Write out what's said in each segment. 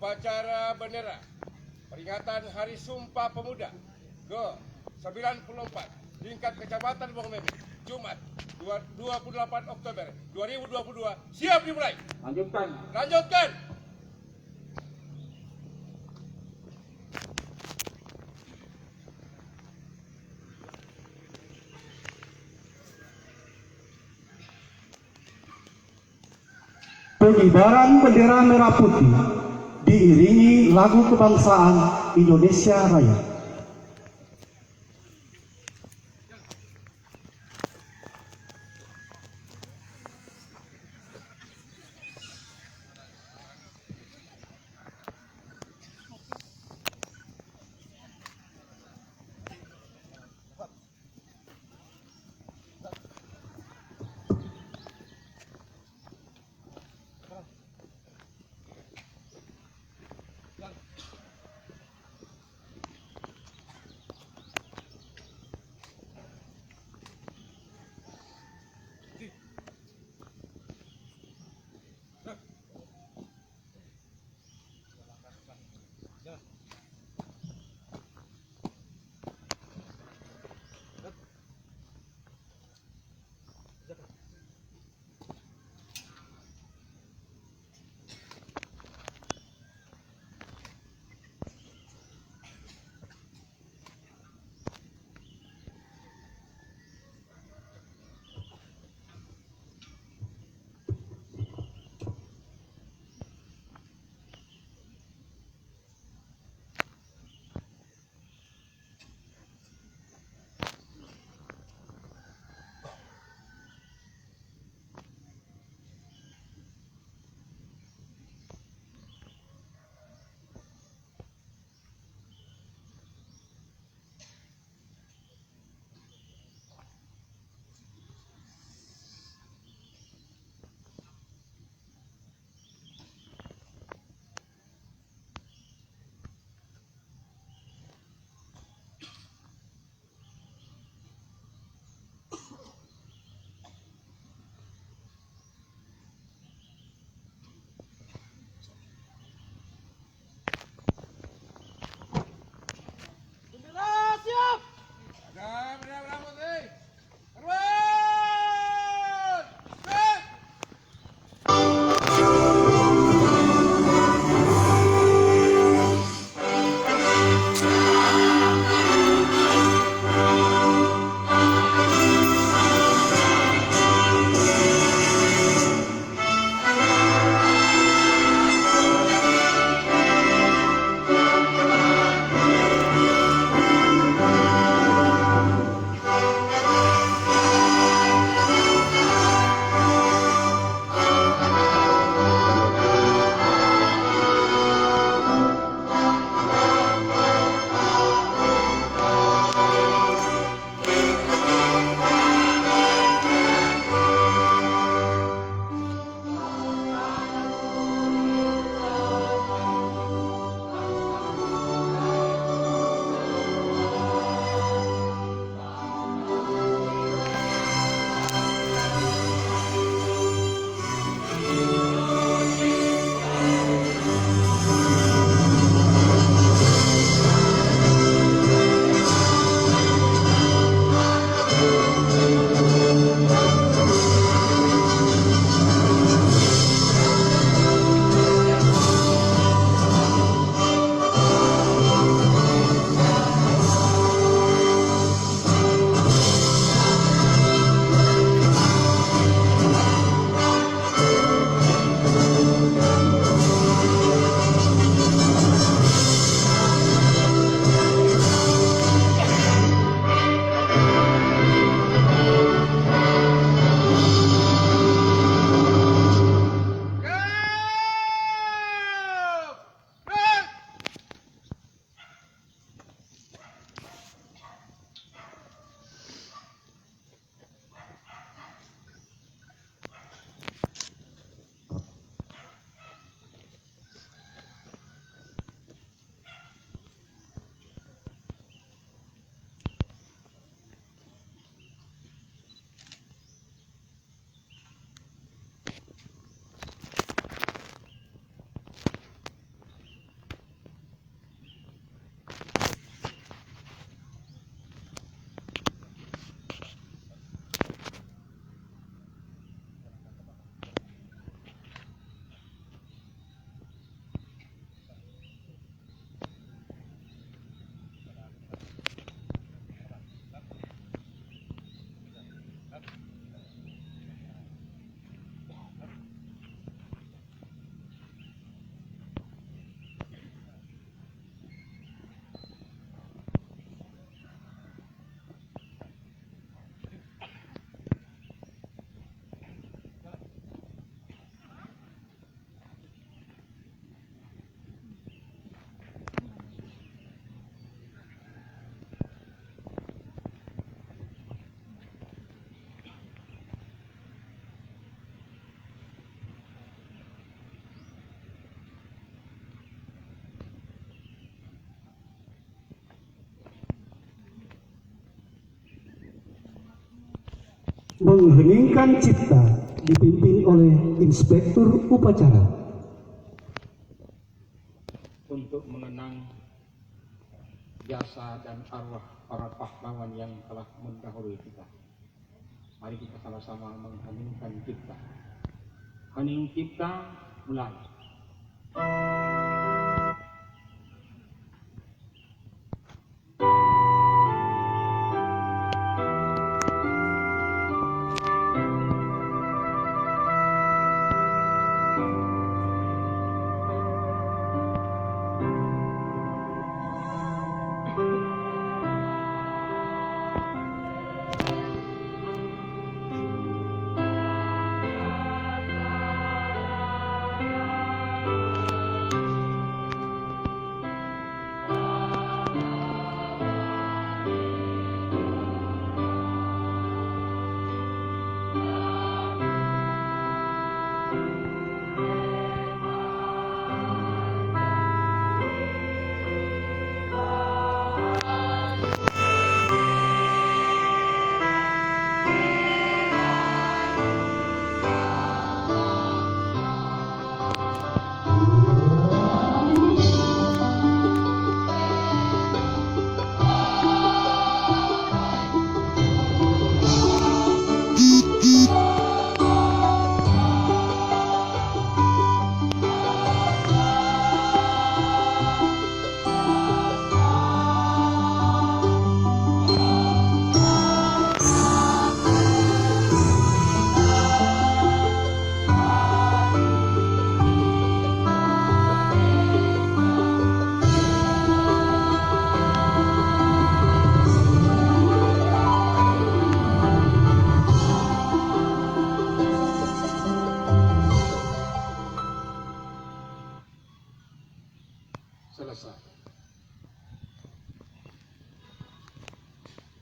Upacara bendera peringatan Hari Sumpah Pemuda ke-94 tingkat Kecamatan Bongmeme, Jumat 28 Oktober 2022 siap dimulai. Lanjutkan. Pengibaran bendera merah putih diiringi lagu kebangsaan Indonesia Raya. Mengheningkan cipta dipimpin oleh Inspektur Upacara. Untuk mengenang jasa dan arwah para pahlawan yang telah mendahului kita, mari kita sama-sama mengheningkan cipta. Hening cipta mulai. Selesai.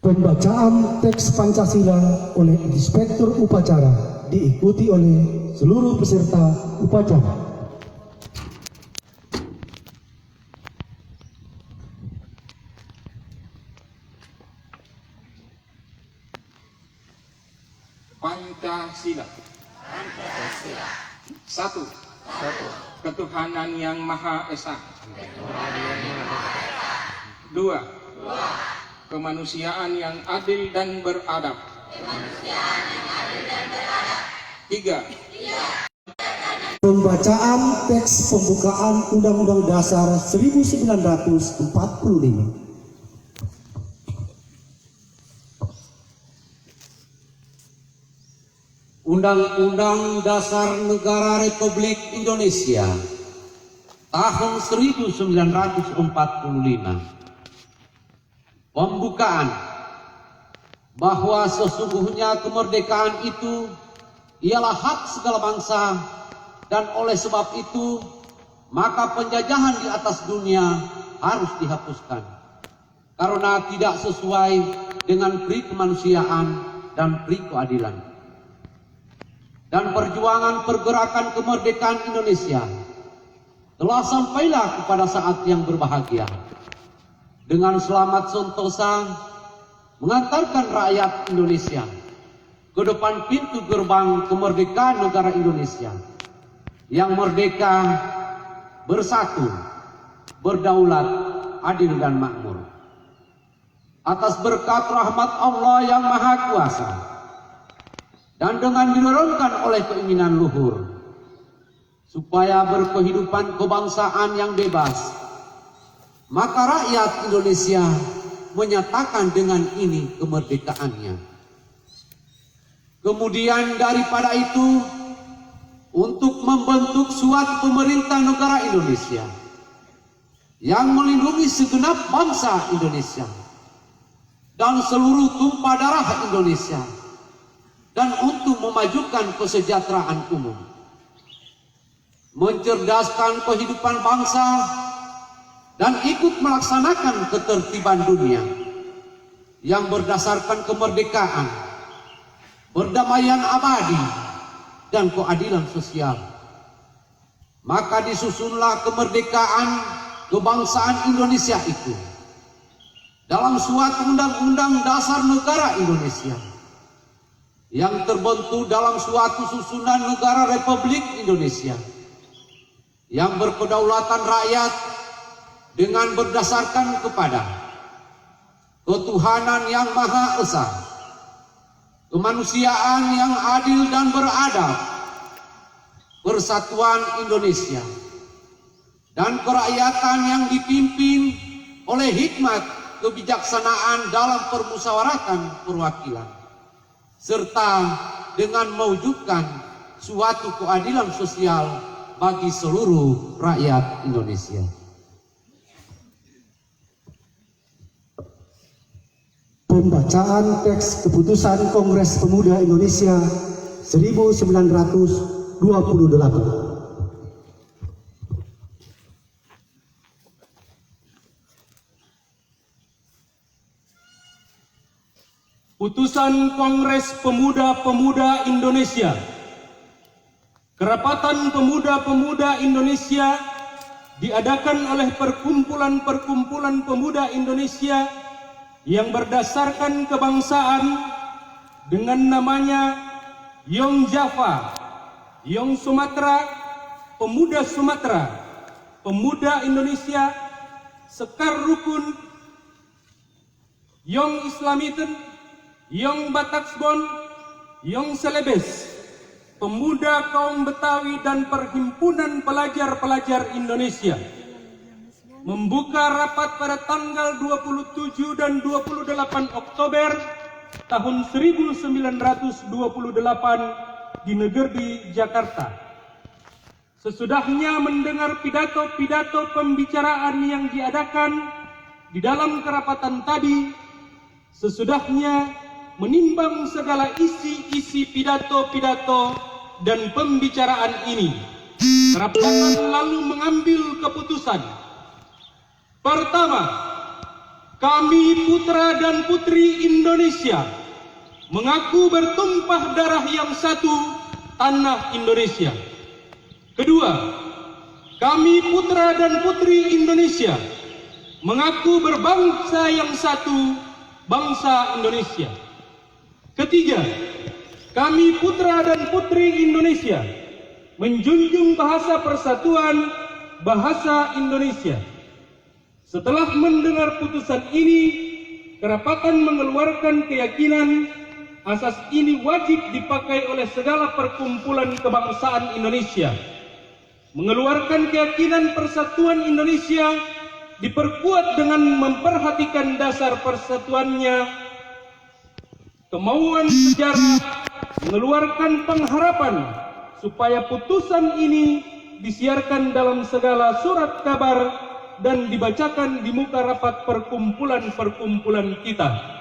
Pembacaan teks Pancasila oleh Inspektur Upacara diikuti oleh seluruh peserta upacara. Pancasila. Satu. Ketuhanan yang Maha Esa. Dua. Kemanusiaan yang adil dan beradab. Tiga. Pembacaan teks pembukaan Undang-Undang Dasar 1945. Undang-Undang Dasar Negara Republik Indonesia tahun 1945. Pembukaan bahwa sesungguhnya kemerdekaan itu ialah hak segala bangsa, dan oleh sebab itu maka penjajahan di atas dunia harus dihapuskan karena tidak sesuai dengan pri kemanusiaan dan pri keadilan. Dan perjuangan pergerakan kemerdekaan Indonesia telah sampailah kepada saat yang berbahagia, dengan selamat sentosa mengantarkan rakyat Indonesia ke depan pintu gerbang kemerdekaan negara Indonesia yang merdeka, bersatu, berdaulat, adil dan makmur. Atas berkat rahmat Allah yang Maha Kuasa dan dengan didorongkan oleh keinginan luhur supaya berkehidupan kebangsaan yang bebas, maka rakyat Indonesia menyatakan dengan ini kemerdekaannya. Kemudian daripada itu, untuk membentuk suatu pemerintah negara Indonesia yang melindungi segenap bangsa Indonesia dan seluruh tumpah darah Indonesia, dan untuk memajukan kesejahteraan umum, mencerdaskan kehidupan bangsa, dan ikut melaksanakan ketertiban dunia yang berdasarkan kemerdekaan, perdamaian abadi, dan keadilan sosial. Maka disusunlah kemerdekaan kebangsaan Indonesia itu dalam suatu undang-undang dasar negara Indonesia yang terbentuk dalam suatu susunan negara Republik Indonesia yang berkedaulatan rakyat dengan berdasarkan kepada ketuhanan yang Maha Esa, kemanusiaan yang adil dan beradab, persatuan Indonesia, dan kerakyatan yang dipimpin oleh hikmat kebijaksanaan dalam permusyawaratan perwakilan, serta dengan mewujudkan suatu keadilan sosial bagi seluruh rakyat Indonesia. Pembacaan teks keputusan Kongres Pemuda Indonesia 1928. Putusan Kongres Pemuda-Pemuda Indonesia. Kerapatan Pemuda-Pemuda Indonesia diadakan oleh perkumpulan-perkumpulan pemuda Indonesia yang berdasarkan kebangsaan dengan namanya Yong Java, Yong Sumatera, Pemuda Sumatera, Pemuda Indonesia, Sekar Rukun, Yong Islamiten, Yong Bataksbon, Yong Selebes, Pemuda Kaum Betawi dan Perhimpunan Pelajar-Pelajar Indonesia membuka rapat pada tanggal 27 dan 28 Oktober tahun 1928 di Negeri Jakarta. Sesudahnya mendengar pidato-pidato pembicaraan yang diadakan di dalam kerapatan tadi, sesudahnya menimbang segala isi-isi pidato-pidato dan pembicaraan ini, kerapatan lalu mengambil keputusan. Pertama, kami putra dan putri Indonesia mengaku bertumpah darah yang satu, tanah Indonesia. Kedua, kami putra dan putri Indonesia mengaku berbangsa yang satu, bangsa Indonesia. Ketiga, kami putra dan putri Indonesia menjunjung bahasa persatuan, bahasa Indonesia. Setelah mendengar putusan ini, kerapatan mengeluarkan keyakinan asas ini wajib dipakai oleh segala perkumpulan kebangsaan Indonesia. Mengeluarkan keyakinan persatuan Indonesia diperkuat dengan memperhatikan dasar persatuannya, kemauan sejarah, mengeluarkan pengharapan supaya putusan ini disiarkan dalam segala surat kabar dan dibacakan di muka rapat perkumpulan-perkumpulan kita.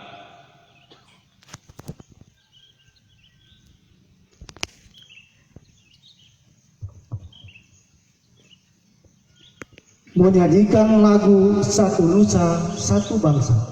Menyanyikan lagu Satu Nusa, Satu Bangsa.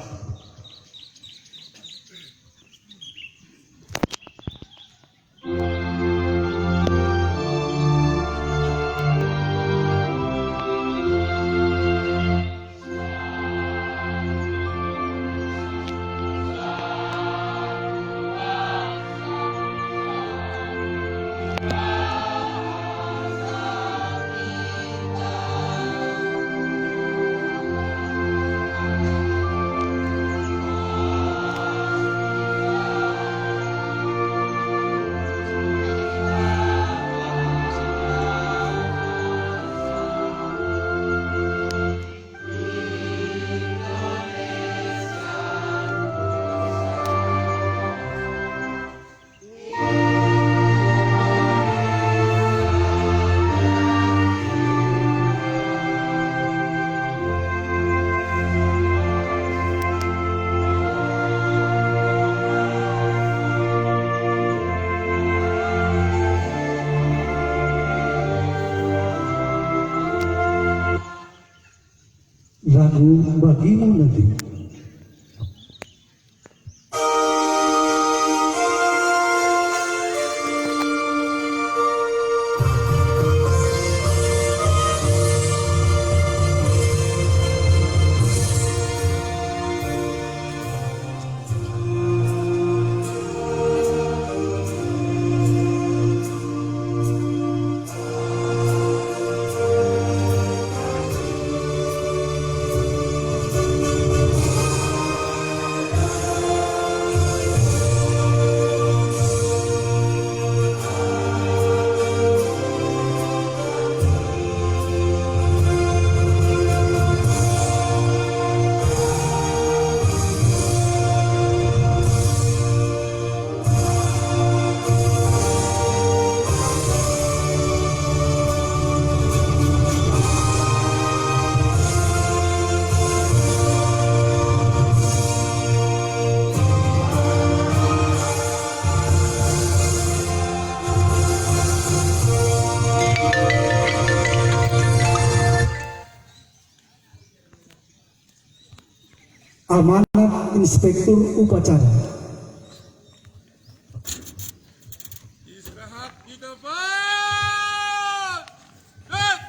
Lagu Bagimu Negeri. Amanat Inspektur Upacara. Istirahat di depan. Set.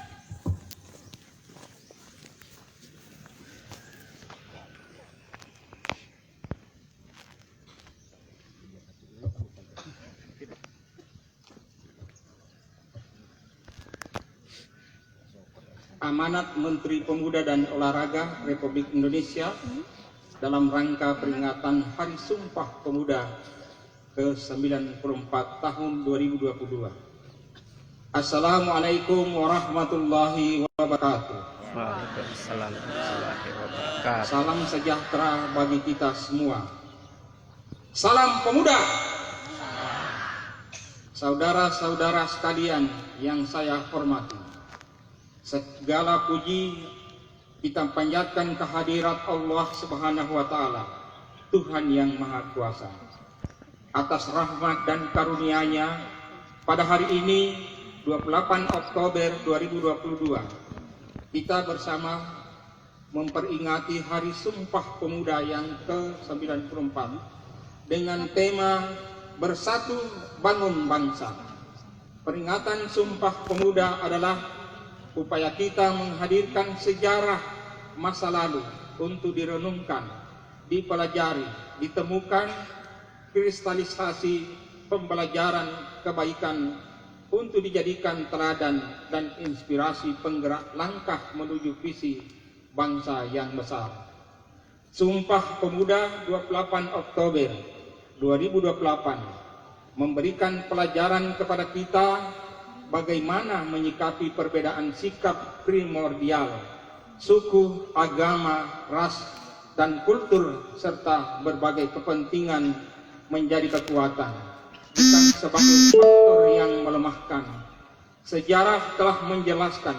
Amanat Menteri Pemuda dan Olahraga Republik Indonesia dalam rangka peringatan Hari Sumpah Pemuda ke-94 tahun 2022. Assalamualaikum warahmatullahi wabarakatuh. Waalaikumsalam warahmatullahi wabarakatuh. Salam sejahtera bagi kita semua. Salam pemuda. Saudara-saudara sekalian yang saya hormati, segala puji kita panjatkan kehadirat Allah Subhanahu wa Ta'ala, Tuhan yang Maha Kuasa, atas rahmat dan karunia-Nya pada hari ini 28 Oktober 2022 kita bersama memperingati Hari Sumpah Pemuda yang ke-94 dengan tema Bersatu Bangun Bangsa. Peringatan Sumpah Pemuda adalah upaya kita menghadirkan sejarah masa lalu untuk direnungkan, dipelajari, ditemukan kristalisasi pembelajaran kebaikan untuk dijadikan teladan dan inspirasi penggerak langkah menuju visi bangsa yang besar. Sumpah Pemuda 28 Oktober 2028 memberikan pelajaran kepada kita bagaimana menyikapi perbedaan sikap primordial, suku, agama, ras, dan kultur, serta berbagai kepentingan menjadi kekuatan, bukan sebagai faktor yang melemahkan. Sejarah telah menjelaskan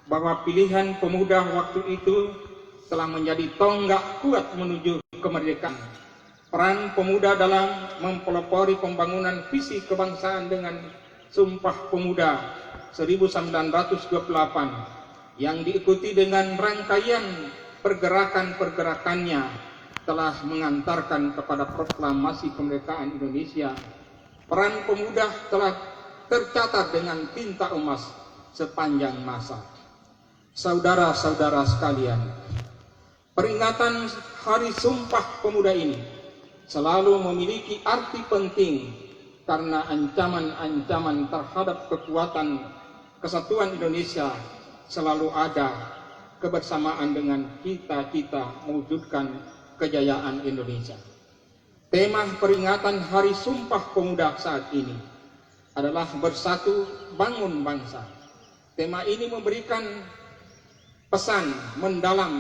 bahwa pilihan pemuda waktu itu telah menjadi tonggak kuat menuju kemerdekaan. Peran pemuda dalam mempelopori pembangunan visi kebangsaan dengan Sumpah Pemuda 1928 yang diikuti dengan rangkaian pergerakan-pergerakannya telah mengantarkan kepada proklamasi kemerdekaan Indonesia. Peran pemuda telah tercatat dengan tinta emas sepanjang masa. Saudara-saudara sekalian, peringatan Hari Sumpah Pemuda ini selalu memiliki arti penting karena ancaman-ancaman terhadap kekuatan kesatuan Indonesia selalu ada kebersamaan dengan cita-cita mewujudkan kejayaan Indonesia. Tema peringatan Hari Sumpah Pemuda saat ini adalah Bersatu Bangun Bangsa. Tema ini memberikan pesan mendalam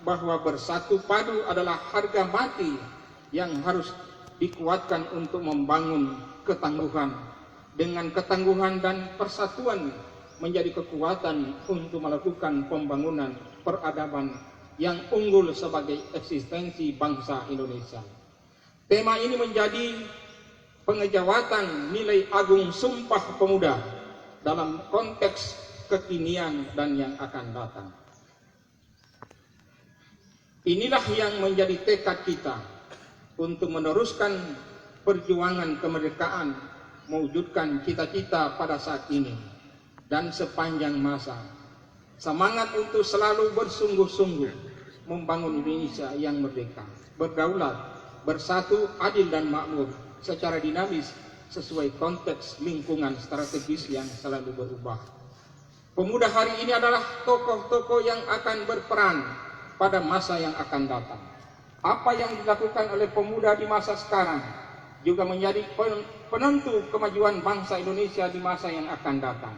bahwa bersatu padu adalah harga mati yang harus dikuatkan untuk membangun ketangguhan. Dengan ketangguhan dan persatuan menjadi kekuatan untuk melakukan pembangunan peradaban yang unggul sebagai eksistensi bangsa Indonesia. Tema ini menjadi pengejawatan nilai agung Sumpah Pemuda dalam konteks kekinian dan yang akan datang. Inilah yang menjadi tekad kita untuk meneruskan perjuangan kemerdekaan, mewujudkan cita-cita pada saat ini dan sepanjang masa. Semangat untuk selalu bersungguh-sungguh membangun Indonesia yang merdeka, berdaulat, bersatu, adil dan makmur secara dinamis sesuai konteks lingkungan strategis yang selalu berubah. Pemuda hari ini adalah tokoh-tokoh yang akan berperan pada masa yang akan datang. Apa yang dilakukan oleh pemuda di masa sekarang juga menjadi penentu kemajuan bangsa Indonesia di masa yang akan datang.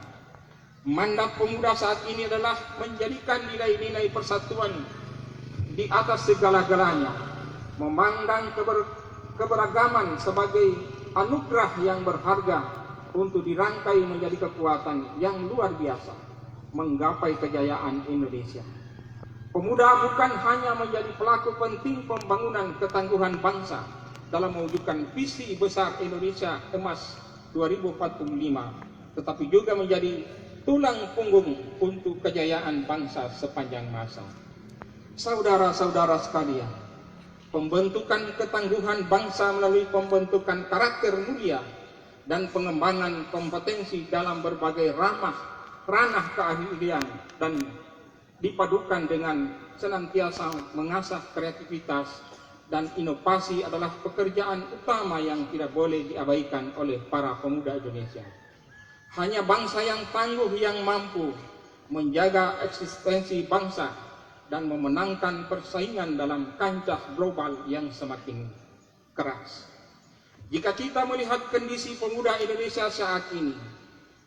Mandat pemuda saat ini adalah menjadikan nilai-nilai persatuan di atas segala-galanya, memandang keberagaman sebagai anugerah yang berharga untuk dirangkai menjadi kekuatan yang luar biasa menggapai kejayaan Indonesia. Pemuda bukan hanya menjadi pelaku penting pembangunan ketangguhan bangsa dalam mewujudkan visi besar Indonesia Emas 2045, tetapi juga menjadi tulang punggung untuk kejayaan bangsa sepanjang masa. Saudara-saudara sekalian, pembentukan ketangguhan bangsa melalui pembentukan karakter mulia dan pengembangan kompetensi dalam berbagai ranah keahlian, dan dipadukan dengan senantiasa mengasah kreativitas dan inovasi adalah pekerjaan utama yang tidak boleh diabaikan oleh para pemuda Indonesia. Hanya bangsa yang tangguh yang mampu menjaga eksistensi bangsa dan memenangkan persaingan dalam kancah global yang semakin keras. Jika kita melihat kondisi pemuda Indonesia saat ini,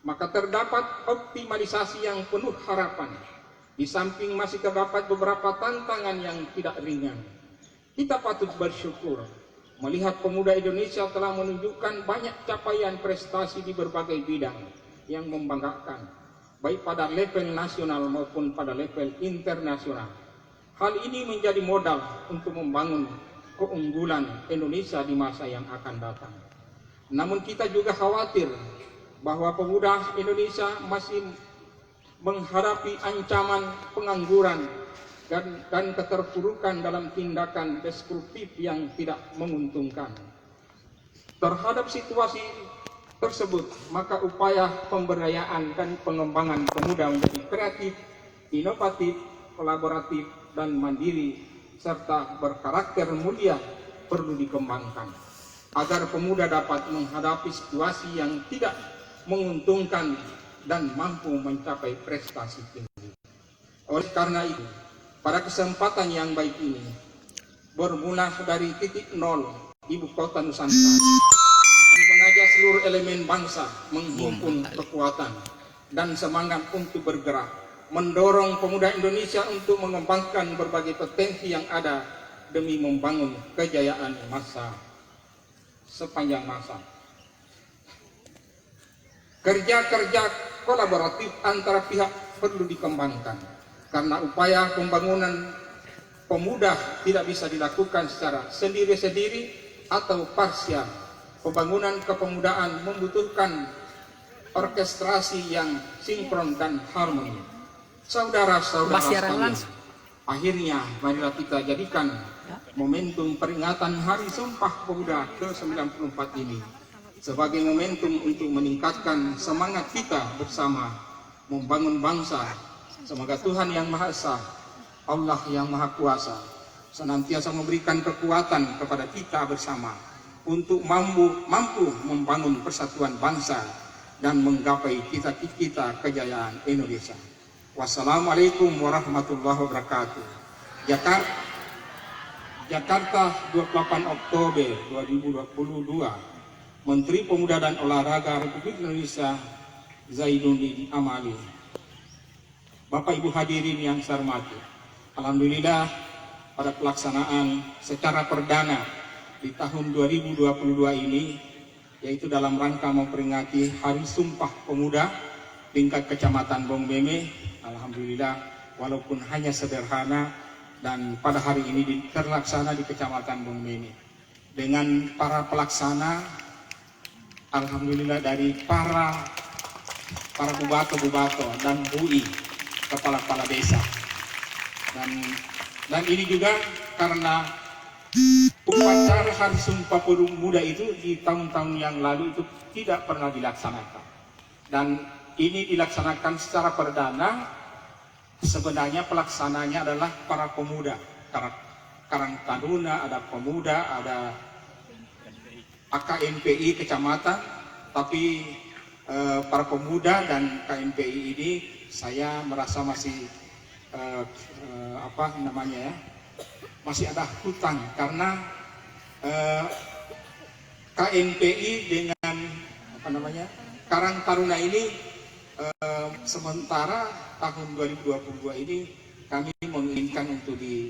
maka terdapat optimalisasi yang penuh harapan. Di samping masih terdapat beberapa tantangan yang tidak ringan. Kita patut bersyukur melihat pemuda Indonesia telah menunjukkan banyak capaian prestasi di berbagai bidang yang membanggakan, baik pada level nasional maupun pada level internasional. Hal ini menjadi modal untuk membangun keunggulan Indonesia di masa yang akan datang. Namun kita juga khawatir bahwa pemuda Indonesia masih menghadapi ancaman pengangguran dan keterpurukan dalam tindakan destruktif yang tidak menguntungkan. Terhadap situasi tersebut, maka upaya pemberdayaan dan pengembangan pemuda menjadi kreatif, inovatif, kolaboratif, dan mandiri, serta berkarakter mulia perlu dikembangkan, agar pemuda dapat menghadapi situasi yang tidak menguntungkan dan mampu mencapai prestasi tinggi. Oleh karena itu, pada kesempatan yang baik ini, bermula dari titik nol ibu kota Nusantara, mengajak seluruh elemen bangsa menghimpun kekuatan dan semangat untuk bergerak, mendorong pemuda Indonesia untuk mengembangkan berbagai potensi yang ada demi membangun kejayaan sepanjang masa. Kerja-kerja kolaboratif antara pihak perlu dikembangkan, karena upaya pembangunan pemuda tidak bisa dilakukan secara sendiri-sendiri atau parsial. Pembangunan kepemudaan membutuhkan orkestrasi yang sinkron dan harmoni. Saudara-saudara sekalian, akhirnya marilah kita jadikan momentum peringatan Hari Sumpah Pemuda ke-94 ini sebagai momentum untuk meningkatkan semangat kita bersama membangun bangsa. Semoga Tuhan Yang Maha Esa, Allah Yang Maha Kuasa, senantiasa memberikan kekuatan kepada kita bersama untuk mampu membangun persatuan bangsa dan menggapai cita-cita kejayaan Indonesia. Wassalamualaikum warahmatullahi wabarakatuh. Jakarta, 28 Oktober 2022. Menteri Pemuda dan Olahraga Republik Indonesia Zainuddin Amali. Bapak Ibu hadirin yang saya hormati, alhamdulillah pada pelaksanaan secara perdana di tahun 2022 ini, yaitu dalam rangka memperingati Hari Sumpah Pemuda tingkat Kecamatan Bong Meme, alhamdulillah walaupun hanya sederhana dan pada hari ini terlaksana di Kecamatan Bong Meme dengan para pelaksana, alhamdulillah dari para bubato dan bui, kepala-kepala desa, dan ini juga karena upacara Hari Sumpah Pemuda itu di tahun-tahun yang lalu itu tidak pernah dilaksanakan, dan ini dilaksanakan secara perdana. Sebenarnya pelaksananya adalah para pemuda, Karang Taruna, ada pemuda, ada AKMPI kecamatan, tapi para pemuda dan KMPI ini saya merasa masih masih ada hutang, karena KMPI dengan Karang Taruna ini sementara tahun 2022 ini kami menginginkan untuk di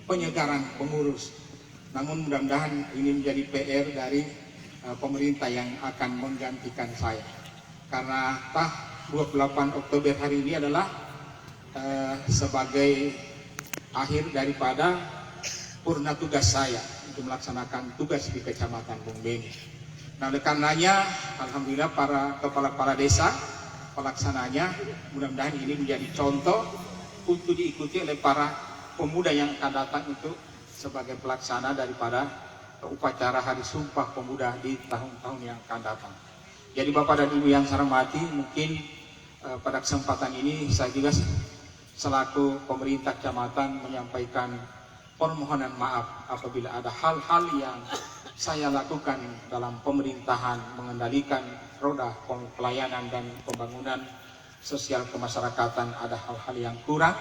penyegaran pengurus. Namun mudah-mudahan ini menjadi PR dari pemerintah yang akan menggantikan saya. Karena 28 Oktober hari ini adalah sebagai akhir daripada purna tugas saya untuk melaksanakan tugas di Kecamatan Bong Meme. Nah, oleh karenanya, alhamdulillah para kepala desa pelaksananya, mudah-mudahan ini menjadi contoh untuk diikuti oleh para pemuda yang akan datang itu sebagai pelaksana daripada upacara Hari Sumpah Pemuda di tahun-tahun yang akan datang. Jadi Bapak dan Ibu yang saya hormati, mungkin pada kesempatan ini saya juga selaku pemerintah kecamatan menyampaikan permohonan maaf apabila ada hal-hal yang saya lakukan dalam pemerintahan mengendalikan roda pelayanan dan pembangunan sosial kemasyarakatan, ada hal-hal yang kurang,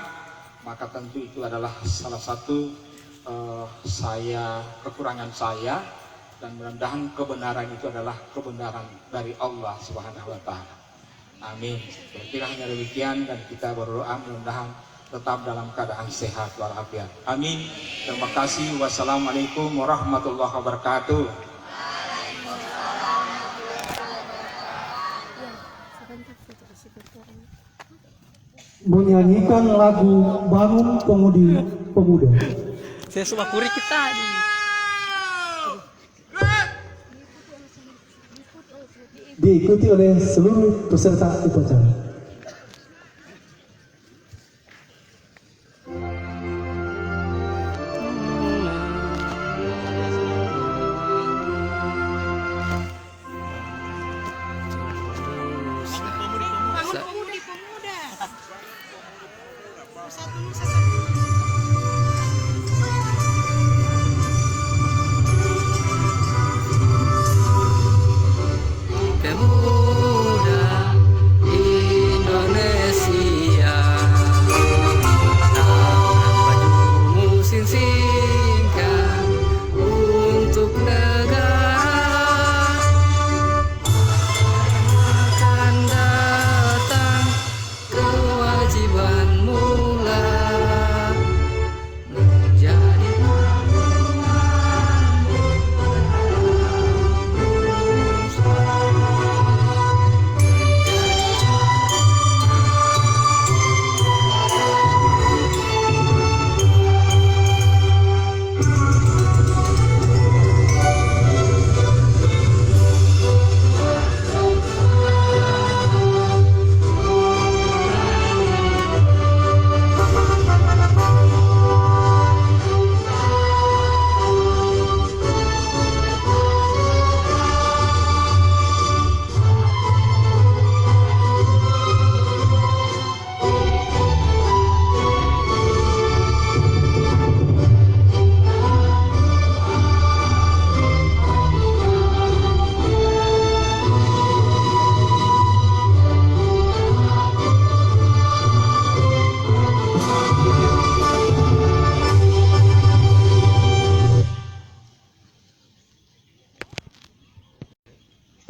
maka tentu itu adalah salah satu kekurangan saya, dan mudah-mudahan kebenaran itu adalah kebenaran dari Allah Subhanahu wa Ta'ala. Amin. Kira hanya demikian, dan kita berdoa mudah-mudahan tetap dalam keadaan sehat walafiat. Amin. Terima kasih. Wassalamualaikum warahmatullahi wabarakatuh. Menyanyikan lagu Bangun Pemudi Pemuda. Saya suka kuri kita nih. Diikuti oleh seluruh peserta upacara. Pemuda Indonesia, bajumu sing-singkan untuk negara, akan datang kewajibanmu lah menjadi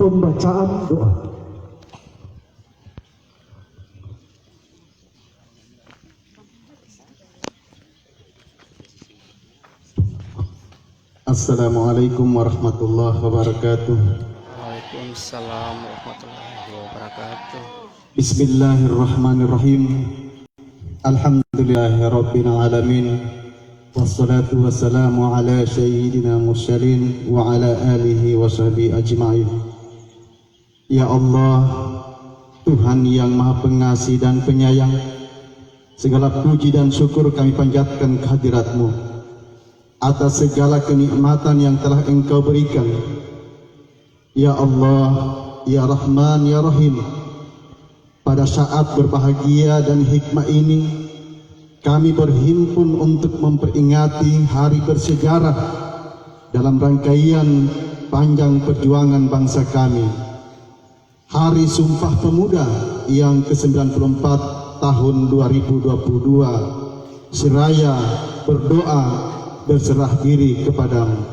Pembacaan doa. Assalamualaikum warahmatullahi wabarakatuh. Waalaikumsalam warahmatullahi wabarakatuh. Bismillahirrahmanirrahim. Alhamdulillahi rabbil alamin. Wassalatu wassalamu ala sayyidina mursalin wa ala alihi wa sahbihi ajma'in. Ya Allah, Tuhan yang Maha Pengasih dan Penyayang, segala puji dan syukur kami panjatkan kehadirat-Mu atas segala kenikmatan yang telah Engkau berikan. Ya Allah, Ya Rahman, Ya Rahim, pada saat berbahagia dan hikmah ini, kami berhimpun untuk memperingati hari bersejarah dalam rangkaian panjang perjuangan bangsa kami, Hari Sumpah Pemuda yang ke-94 tahun 2022, seraya berdoa berserah diri kepadamu.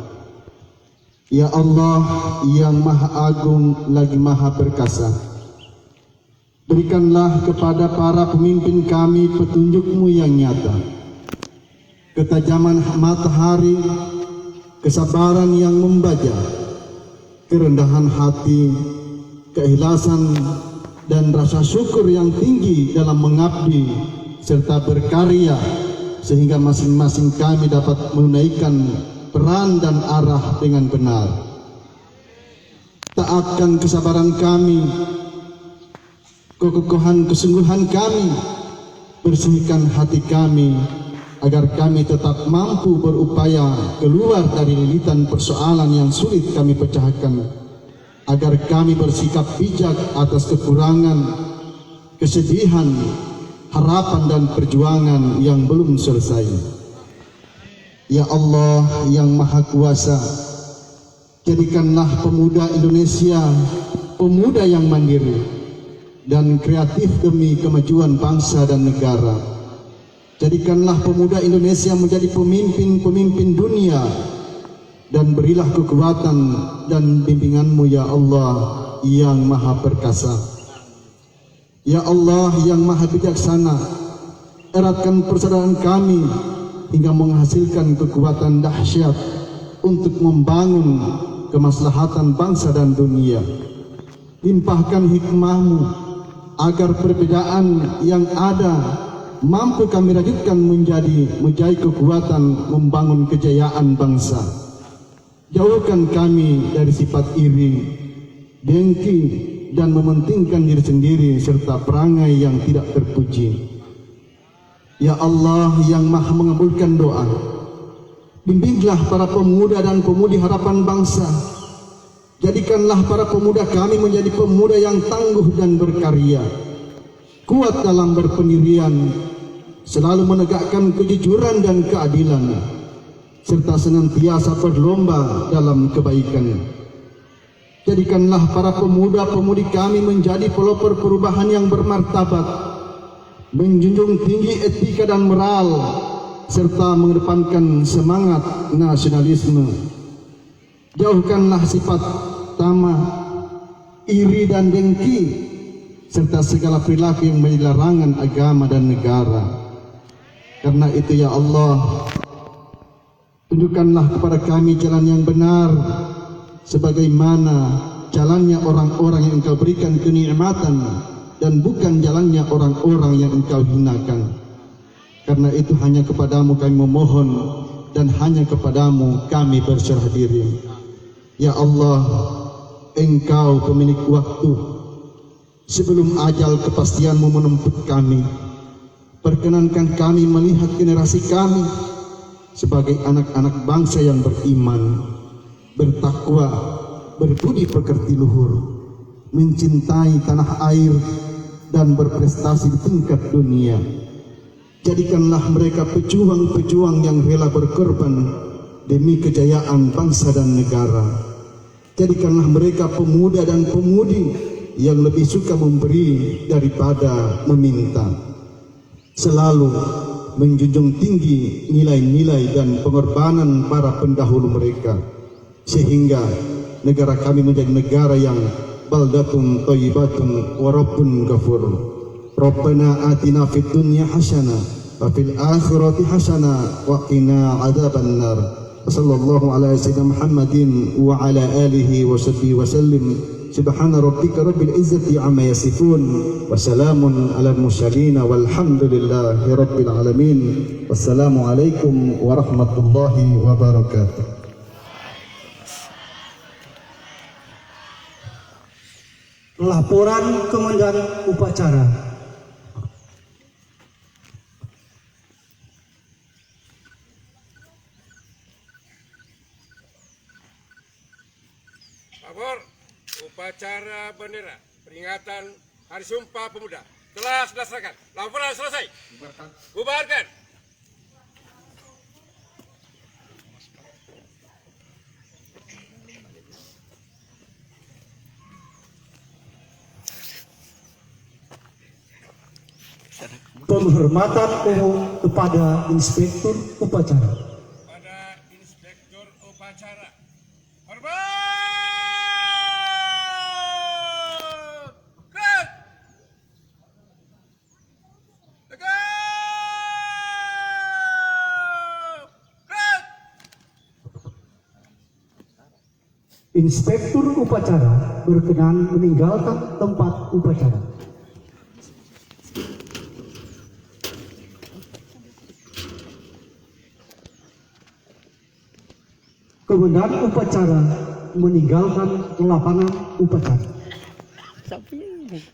Ya Allah yang Maha Agung lagi Maha Perkasa, berikanlah kepada para pemimpin kami petunjuk-Mu yang nyata, ketajaman matahari, kesabaran yang membaja, kerendahan hati, keikhlasan dan rasa syukur yang tinggi dalam mengabdi serta berkarya, sehingga masing-masing kami dapat menunaikan peran dan arah dengan benar. Taatkan kesabaran kami, kekokohan kesungguhan kami, bersihkan hati kami agar kami tetap mampu berupaya keluar dari lilitan persoalan yang sulit kami pecahkan, agar kami bersikap bijak atas kekurangan, kesedihan, harapan dan perjuangan yang belum selesai. Ya Allah yang Maha Kuasa, jadikanlah pemuda Indonesia pemuda yang mandiri dan kreatif demi kemajuan bangsa dan negara. Jadikanlah pemuda Indonesia menjadi pemimpin-pemimpin dunia, dan berilah kekuatan dan bimbingan-Mu ya Allah yang Maha Perkasa. Ya Allah yang Maha Bijaksana, eratkan persaudaraan kami hingga menghasilkan kekuatan dahsyat untuk membangun kemaslahatan bangsa dan dunia. Limpahkan hikmah-Mu agar perbedaan yang ada mampu kami lanjutkan menjadi kekuatan membangun kejayaan bangsa. Jauhkan kami dari sifat iri, dengki, dan mementingkan diri sendiri serta perangai yang tidak terpuji. Ya Allah yang Maha mengabulkan doa, bimbinglah para pemuda dan pemudi harapan bangsa. Jadikanlah para pemuda kami menjadi pemuda yang tangguh dan berkarya, kuat dalam berpendirian, selalu menegakkan kejujuran dan keadilan, serta senantiasa berlomba dalam kebaikan. Jadikanlah para pemuda-pemudi kami menjadi pelopor perubahan yang bermartabat, menjunjung tinggi etika dan moral, serta mengedepankan semangat nasionalisme. Jauhkanlah sifat tamah, iri dan dengki, serta segala perilaku yang menjadi larangan agama dan negara. Karena itu ya Allah, tunjukkanlah kepada kami jalan yang benar, sebagaimana jalannya orang-orang yang Engkau berikan kenikmatan, dan bukan jalannya orang-orang yang Engkau hinakan. Karena itu hanya kepadamu kami memohon, dan hanya kepadamu kami berserah diri. Ya Allah, Engkau pemilik waktu. Sebelum ajal kepastian-Mu menemput kami, perkenankan kami melihat generasi kami sebagai anak-anak bangsa yang beriman, bertakwa, berbudi pekerti luhur, mencintai tanah air, dan berprestasi di tingkat dunia. Jadikanlah mereka pejuang-pejuang yang rela berkorban demi kejayaan bangsa dan negara. Jadikanlah mereka pemuda dan pemudi yang lebih suka memberi daripada meminta, selalu menjunjung tinggi nilai-nilai dan pengorbanan para pendahulu mereka, sehingga negara kami menjadi negara yang baldatun thayyibatun wa rabbun ghafur. Rabbana atina fid dunya hasanah wa fil akhirati hasanah wa qina adzabannar. Sallallahu ala sayyidina Muhammadin wa ala alihi wa sahbihi wa sallim. Subhana rabbika rabbil izzati amma yasifun wa salamun alal mursalin walhamdulillahi rabbil alamin. Wassalamu alaikum warahmatullahi wabarakatuh. Laporan Komandan Upacara. Lapor upacara bendera peringatan Hari Sumpah Pemuda telah dilaksanakan. Laporan selesai. Bubarkan. Penghormatan umum kepada Inspektur Upacara. Pada Inspektur Upacara. Hormat. Gerak. Tegak. Gerak. Inspektur Upacara berkenan meninggalkan tempat upacara. Komandan Upacara meninggalkan lapangan upacara. Gerak.